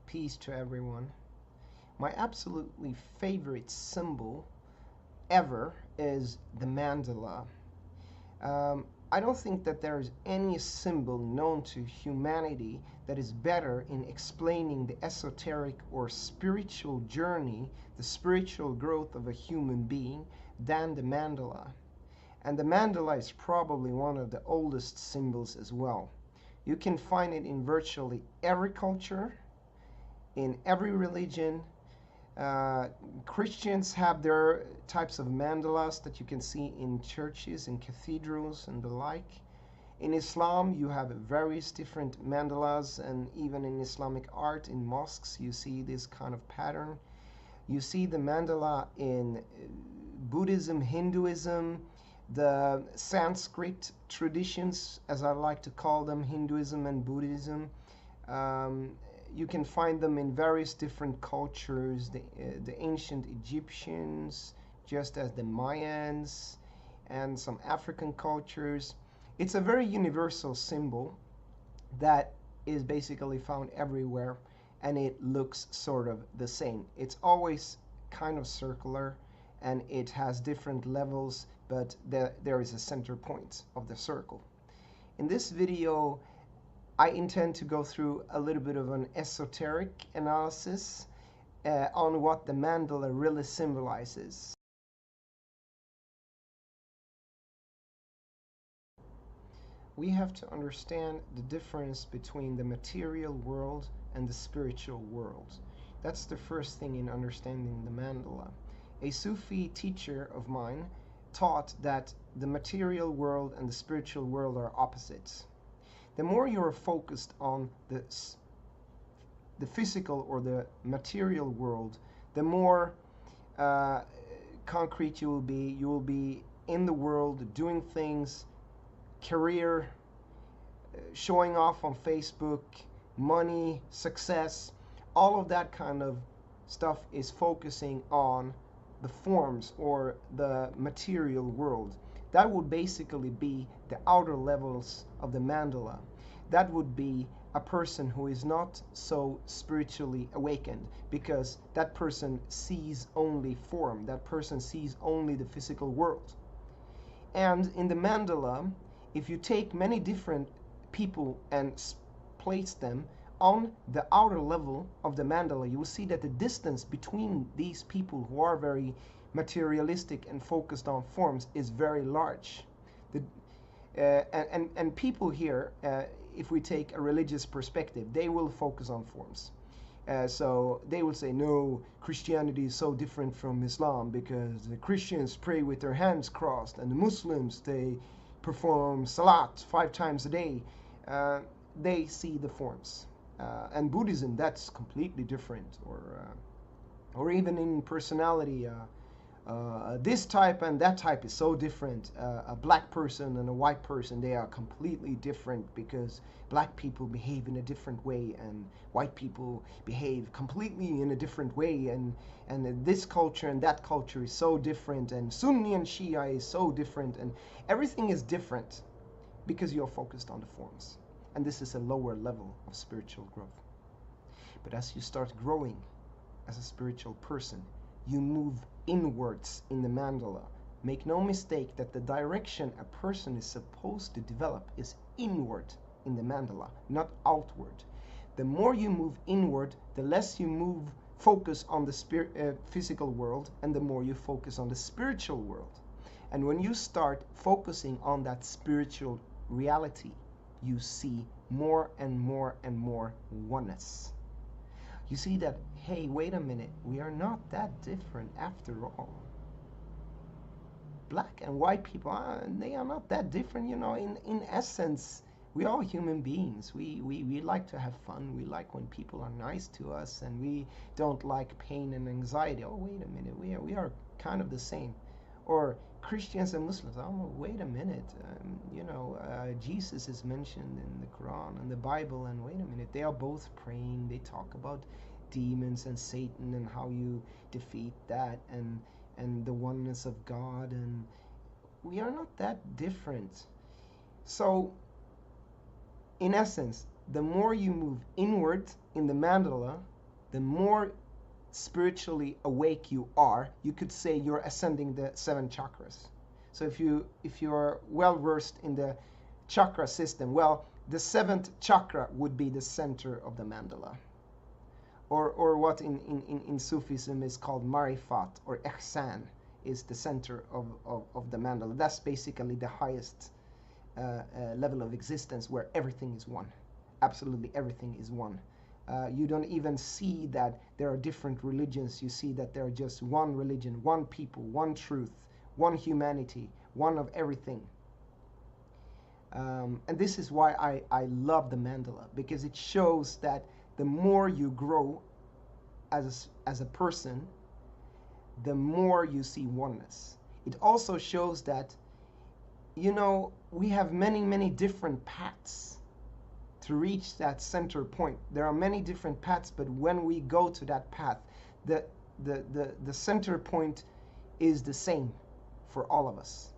Peace to everyone. My absolutely favorite symbol ever is the mandala. I don't think that there is any symbol known to humanity that is better in explaining the esoteric or spiritual journey, the spiritual growth of a human being, than the mandala. And the mandala is probably one of the oldest symbols as well. You can find it in virtually every culture, in every religion. Uh, Christians have their types of mandalas that you can see in churches and cathedrals and the like. In Islam, you have various different mandalas, and even in Islamic art, in mosques, you see this kind of pattern. You see the mandala in Buddhism, Hinduism, the Sanskrit traditions, as I like to call them, Hinduism and Buddhism. Um, you can find them in various different cultures, the ancient Egyptians, just as the Mayans, and some African cultures. It's a very universal symbol that is basically found everywhere, and it looks sort of the same. It's always kind of circular, and it has different levels, but there is a center point of the circle. In this video, I intend to go through a little bit of an esoteric analysis on what the mandala really symbolizes. We have to understand the difference between the material world and the spiritual world. That's the first thing in understanding the mandala. A Sufi teacher of mine taught that the material world and the spiritual world are opposites. The more you're focused on the physical or the material world, the more concrete you will be. You will be in the world doing things, career, showing off on Facebook, money, success. All of that kind of stuff is focusing on the forms or the material world. That would basically be the outer levels of the mandala. That would be a person who is not so spiritually awakened, because that person sees only form. That person sees only the physical world. And in the mandala, if you take many different people and place them on the outer level of the mandala, you will see that the distance between these people who are very materialistic and focused on forms is very large. And people here, if we take a religious perspective, they will focus on forms. So they will say, no, Christianity is so different from Islam because the Christians pray with their hands crossed, and the Muslims, they perform salat 5 times a day. They see the forms. And Buddhism, that's completely different. Or even in personality, this type and that type is so different. A black person and a white person, they are completely different, because black people behave in a different way and white people behave completely in a different way, and this culture and that culture is so different, and Sunni and Shia is so different, and everything is different because you're focused on the forms. And this is a lower level of spiritual growth. But as you start growing as a spiritual person, you move inwards in the mandala. Make no mistake that the direction a person is supposed to develop is inward in the mandala, not outward. The more you move inward, the less you focus on the physical world, and the more you focus on the spiritual world. And when you start focusing on that spiritual reality, you see more and more and more oneness. You see that, hey, wait a minute, we are not that different after all. Black and white people, they are not that different, you know. In essence, we're all human beings. We like to have fun. We like when people are nice to us, and we don't like pain and anxiety. Oh, wait a minute, we are kind of the same. Or Christians and Muslims, oh, wait a minute, Jesus is mentioned in the Quran and the Bible, and wait a minute, they are both praying. They talk about demons and Satan and how you defeat that, and the oneness of God, and we are not that different. So, in essence, the more you move inward in the mandala, the more spiritually awake you are, you could say you're ascending the 7 chakras. So if you are well versed in the chakra system, well, the 7th chakra would be the center of the mandala, or what in Sufism is called marifat or ihsan, is the center of the mandala. That's basically the highest level of existence, where everything is one. Absolutely everything is one. You don't even see that there are different religions. You see that there are just one religion, one people, one truth, one humanity, one of everything. And this is why I love the mandala, because it shows that the more you grow as a person, the more you see oneness. It also shows that, you know, we have many different paths to reach that center point. There are many different paths, but when we go to that path, the center point is the same for all of us.